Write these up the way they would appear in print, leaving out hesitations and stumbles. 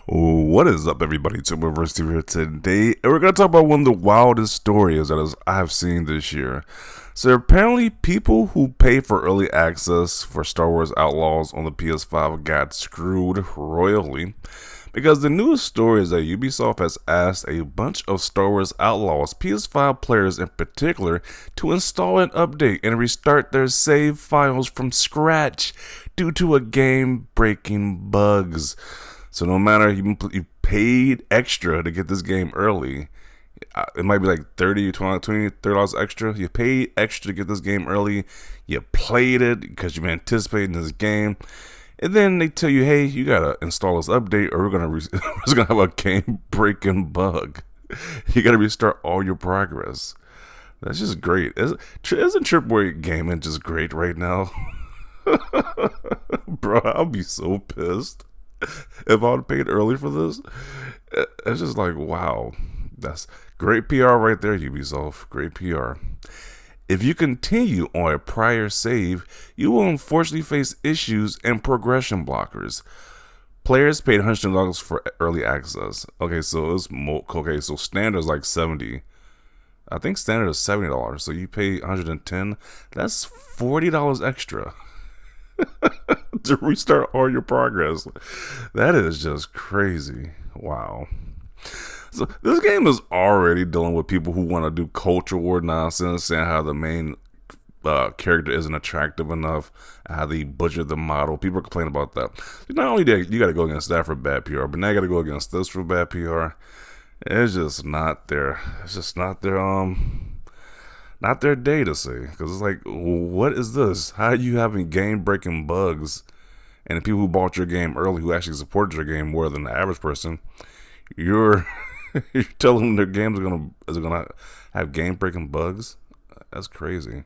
What is up, everybody? It's University here today, and we're going to talk about one of the wildest stories that I've seen this year. So, apparently, people who pay for early access for Star Wars Outlaws on the PS5 got screwed royally because the newest story is that Ubisoft has asked a bunch of Star Wars Outlaws PS5 players in particular to install an update and restart their save files from scratch due to a game-breaking bugs. So no matter you paid extra to get this game early, it might be like 30, 20, $30 extra. You paid extra to get this game early. You played it because you've been anticipating this game. And then they tell you, hey, you gotta install this update or we're just gonna have a game breaking bug. You gotta restart all your progress. That's just great. Isn't AAA gaming just great right now? Bro, I'll be so pissed if I'd paid early for this. It's just like, wow, that's great PR right there, Ubisoft. Great PR. If you continue on a prior save, you will unfortunately face issues and progression blockers. Players paid $100 for early access. Okay, so so standard is like 70. I think standard is $70. So you pay 110. That's $40 extra to restart all your progress. That is just crazy. Wow. So this game is already dealing with people who want to do culture war nonsense, saying how the main character isn't attractive enough, how they butchered the model. People are complaining about that. Not only that, you got to go against that for bad PR, but now you got to go against this for bad PR. It's just not their. It's just not their day to say, because it's like, what is this? How are you having game breaking bugs, and the people who bought your game early, who actually supported your game more than the average person, you're you're telling them their games are gonna have game breaking bugs? That's crazy.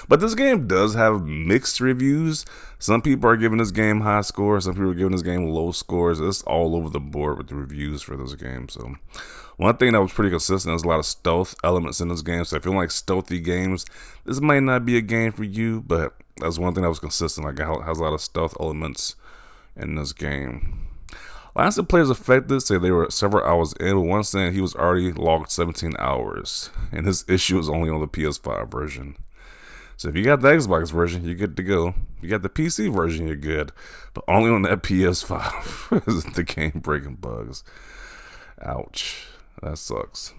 But this game does have mixed reviews. Some people are giving this game high scores. Some people are giving this game low scores. It's all over the board with the reviews for this game. So one thing that was pretty consistent is a lot of stealth elements in this game. So if you like stealthy games, this might not be a game for you. But that's one thing that was consistent. Like, it has a lot of stealth elements in this game. Last of players affected say they were several hours in, but one saying he was already logged 17 hours. And his issue is only on the PS5 version. So if you got the Xbox version, you're good to go. If you got the PC version, you're good. But only on that PS5 is the game breaking bugs. Ouch. That sucks.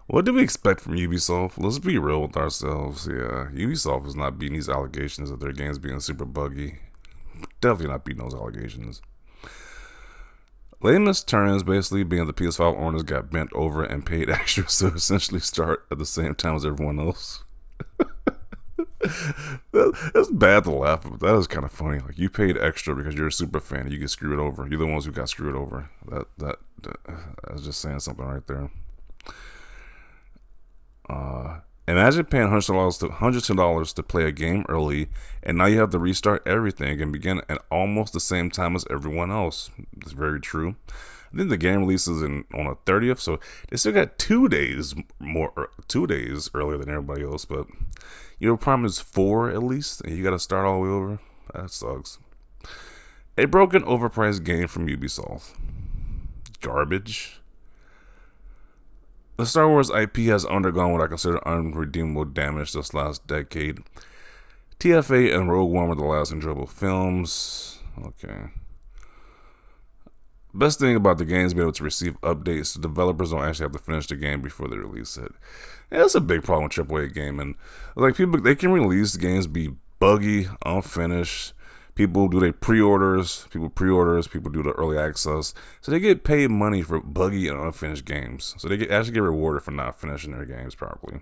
What do we expect from Ubisoft? Let's be real with ourselves. Yeah, Ubisoft is not beating these allegations of their games being super buggy. Definitely not beating those allegations. Layman's terms basically being the PS5 owners got bent over and paid extra to essentially start at the same time as everyone else. That's bad to laugh, but that is kind of funny. Like, you paid extra because you're a super fan and you get screwed over. You're the ones who got screwed over. I was just saying something right there. Imagine paying $100 to play a game early, and now you have to restart everything and begin at almost the same time as everyone else. It's very true. I think the game releases on the 30th, so they still got 2 days earlier than everybody else. But your problem is 4 at least, and you got to start all the way over. That sucks. A broken, overpriced game from Ubisoft. Garbage. The Star Wars IP has undergone what I consider unredeemable damage this last decade. TFA and Rogue One were the last enjoyable films. Okay. Best thing about the game is being able to receive updates. So developers don't actually have to finish the game before they release it. Yeah, that's a big problem with AAA gaming. Like, people, they can release games be buggy, unfinished. People do their pre-orders, people do the early access. So they get paid money for buggy and unfinished games. So they actually get rewarded for not finishing their games properly,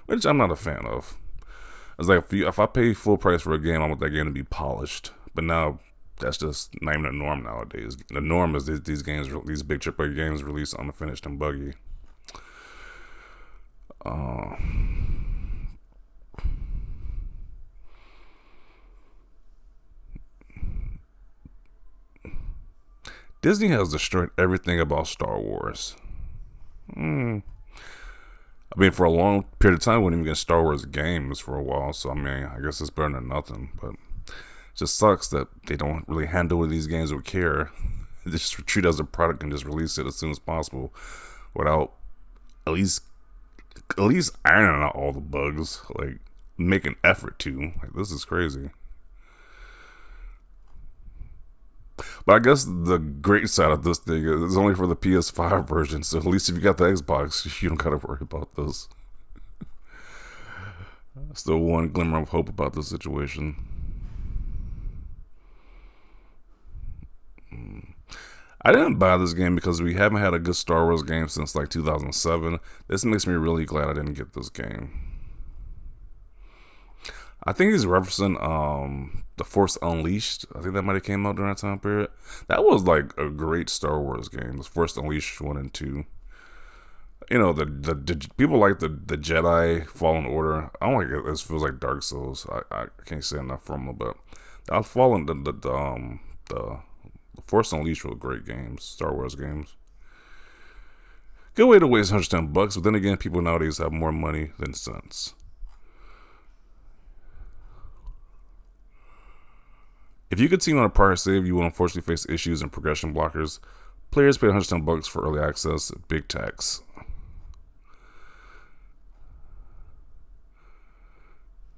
which I'm not a fan of. It's like, if I pay full price for a game, I want that game to be polished. But now, that's just not even the norm nowadays. The norm is these big AAA games release unfinished and buggy. Disney has destroyed everything about Star Wars. I mean, for a long period of time, we wouldn't even get Star Wars games for a while. So, I mean, I guess it's better than nothing. But Just sucks that they don't really handle these games with care. They just treat it as a product and just release it as soon as possible without at least ironing out all the bugs. Like, make an effort to. Like, this is crazy. But I guess the great side of this thing is it's only for the PS5 version, so at least if you got the Xbox, you don't gotta worry about this. Still one glimmer of hope about this situation. I didn't buy this game because we haven't had a good Star Wars game since like 2007. This makes me really glad I didn't get this game. I think he's referencing The Force Unleashed. I think that might have came out during that time period. That was like a great Star Wars game. The Force Unleashed 1 and 2. You know, the people like the Jedi Fallen Order. I don't like it. This feels like Dark Souls. I can't say enough from them, but I've fallen the Force Unleashed were great games, Star Wars games. Good way to waste $110, but then again, people nowadays have more money than sense. If you continue on a prior save, you will unfortunately face issues and progression blockers. Players pay $110 for early access, big tax.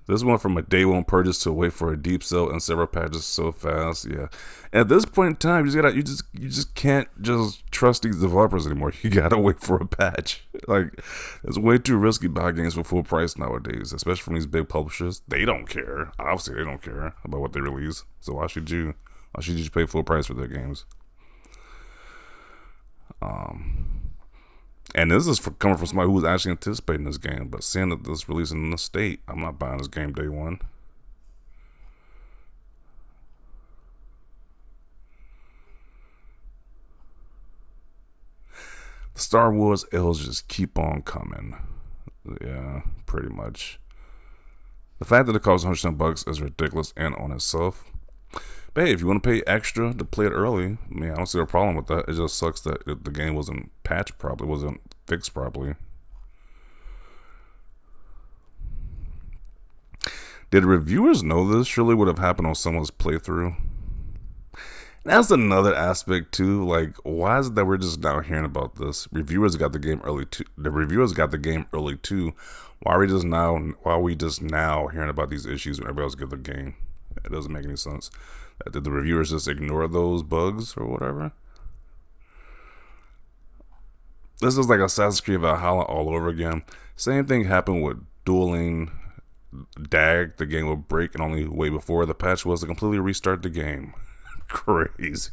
This went from a day one purchase to wait for a deep sell and several patches so fast. Yeah, at this point in time, you just can't just trust these developers anymore. You gotta wait for a patch. Like, it's way too risky to buy games for full price nowadays, especially from these big publishers. They don't care. Obviously, they don't care about what they release. So why should you? Why should you just pay full price for their games? And this is coming from somebody who was actually anticipating this game, but seeing that this releasing in the state, I'm not buying this game day one. The Star Wars L's just keep on coming. Yeah, pretty much. The fact that it costs $110 is ridiculous and on itself. But hey, if you want to pay extra to play it early, I mean, I don't see a problem with that. It just sucks that the game wasn't patched properly, wasn't fixed properly. Did reviewers know this? Surely would have happened on someone's playthrough. That's another aspect too. Like, why is it that we're just now hearing about this? Reviewers got the game early too. The reviewers got the game early too. Why are we just now? Why are we just now hearing about these issues when everybody else get the game? It doesn't make any sense. Did the reviewers just ignore those bugs or whatever? This is like Assassin's Creed Valhalla all over again. Same thing happened with Dueling DAG. The game would break, and only way before the patch was to completely restart the game. Crazy.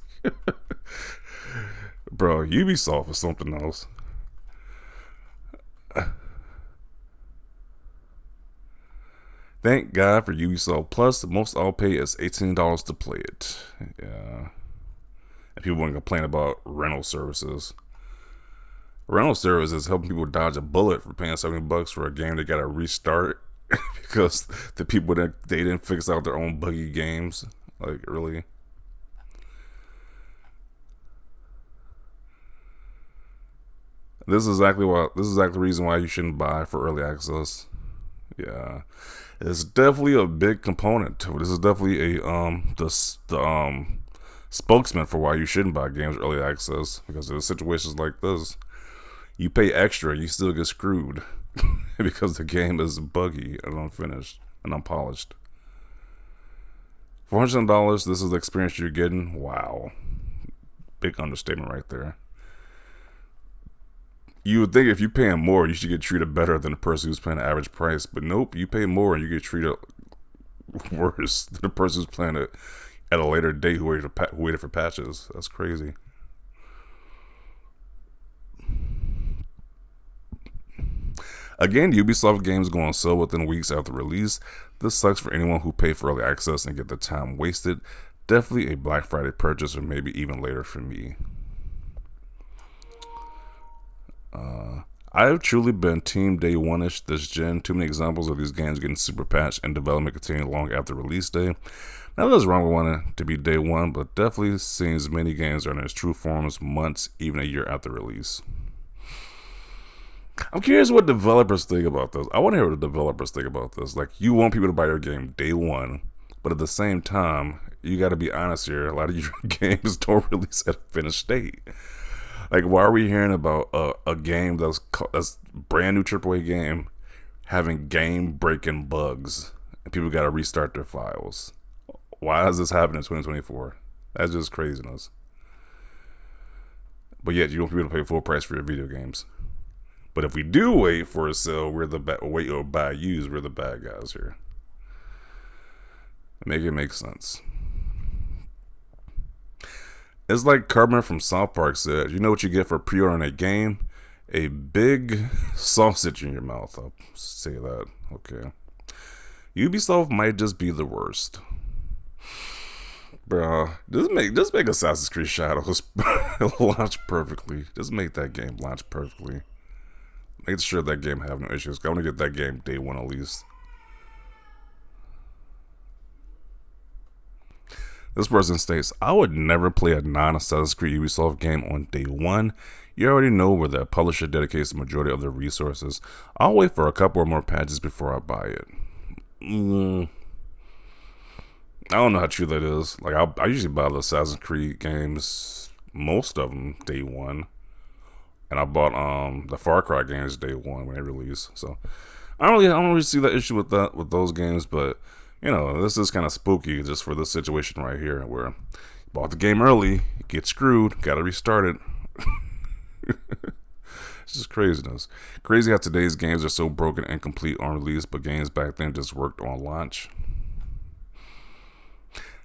Bro, Ubisoft is something else. Thank God for Ubisoft Plus. The most I'll pay is $18 to play it. Yeah. And people want to complain about rental services. Rental services helping people dodge a bullet for paying $70 for a game they got to restart because the people they didn't fix out their own buggy games. Like, really? This is exactly the reason why you shouldn't buy for early access. Yeah. It's definitely a big component to it. This is definitely the spokesman for why you shouldn't buy games early access, because there's situations like this. You pay extra, you still get screwed because the game is buggy and unfinished and unpolished. For $100, this is the experience you're getting. Wow, big understatement right there. You would think if you're paying more, you should get treated better than the person who's paying the average price. But nope, you pay more and you get treated worse than the person who's playing it at a later date who waited for patches. That's crazy. Again, Ubisoft games go on sale within weeks after release. This sucks for anyone who paid for early access and get the time wasted. Definitely a Black Friday purchase, or maybe even later for me. I have truly been team day one-ish this gen. Too many examples of these games getting super patched and development continuing long after release day. Now there's wrong with wanting to be day one, but definitely seems many games are in its true forms months, even a year after release. I'm curious what developers think about this. I want to hear what the developers think about this. Like, you want people to buy your game day one, But at the same time, you got to be honest here. A lot of your games don't release at a finished state. Like, why are we hearing about a game that's brand new AAA game having game breaking bugs and people got to restart their files? Why does this happen in 2024? That's just craziness. But yet you don't want people to pay full price for your video games. But if we do wait for a sale, wait or buy used, we're the bad guys here. Make it make sense. It's like Cartman from South Park said, you know what you get for pre-ordering a game? A big sausage in your mouth. I'll say that. Okay. Ubisoft might just be the worst. Bro, just make Assassin's Creed Shadows launch perfectly. Just make that game launch perfectly. Make sure that game have no issues. I want to get that game day one at least. This person states, I would never play a non-Assassin's Creed Ubisoft game on day one. You already know where the publisher dedicates the majority of their resources. I'll wait for a couple or more patches before I buy it. I don't know how true that is. Like, I usually buy the Assassin's Creed games, most of them, day one. And I bought the Far Cry games day one when they release. So I don't really see that issue with those games, but you know, this is kind of spooky just for this situation right here where you bought the game early, you get screwed, gotta restart it. It's just craziness. Crazy how today's games are so broken and incomplete on release, but games back then just worked on launch.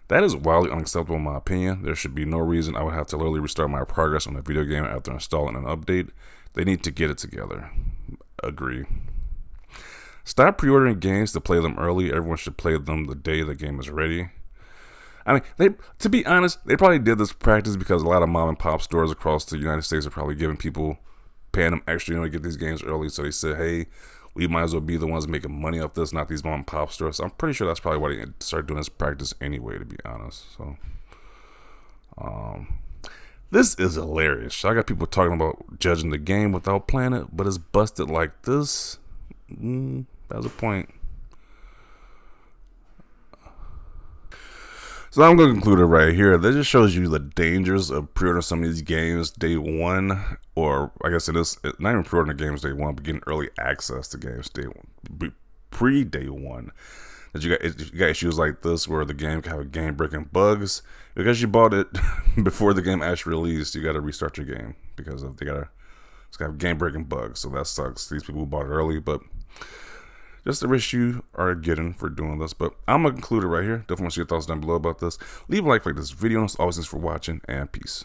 That is wildly unacceptable in my opinion. There should be no reason I would have to literally restart my progress on a video game after installing an update. They need to get it together. Agree. Stop pre-ordering games to play them early. Everyone should play them the day the game is ready. I mean, to be honest, they probably did this practice because a lot of mom and pop stores across the United States are probably paying them extra, to get these games early. So they said, hey, we might as well be the ones making money off this, not these mom and pop stores. So I'm pretty sure that's probably why they started doing this practice anyway, to be honest. So, this is hilarious. I got people talking about judging the game without playing it, but it's busted like this. That's a point. So I'm going to conclude it right here. That just shows you the dangers of pre-ordering some of these games day one, or I guess it is not even pre-ordering the games day one, but getting early access to games day one, pre-day one. That you got issues like this where the game can have game-breaking bugs because you bought it before the game actually released. You got to restart your game because it's got to have game-breaking bugs. So that sucks. These people who bought it early, but just the risk you are getting for doing this. But I'm going to conclude it right here. Definitely want to see your thoughts down below about this. Leave a like this video. And as always, thanks for watching, and peace.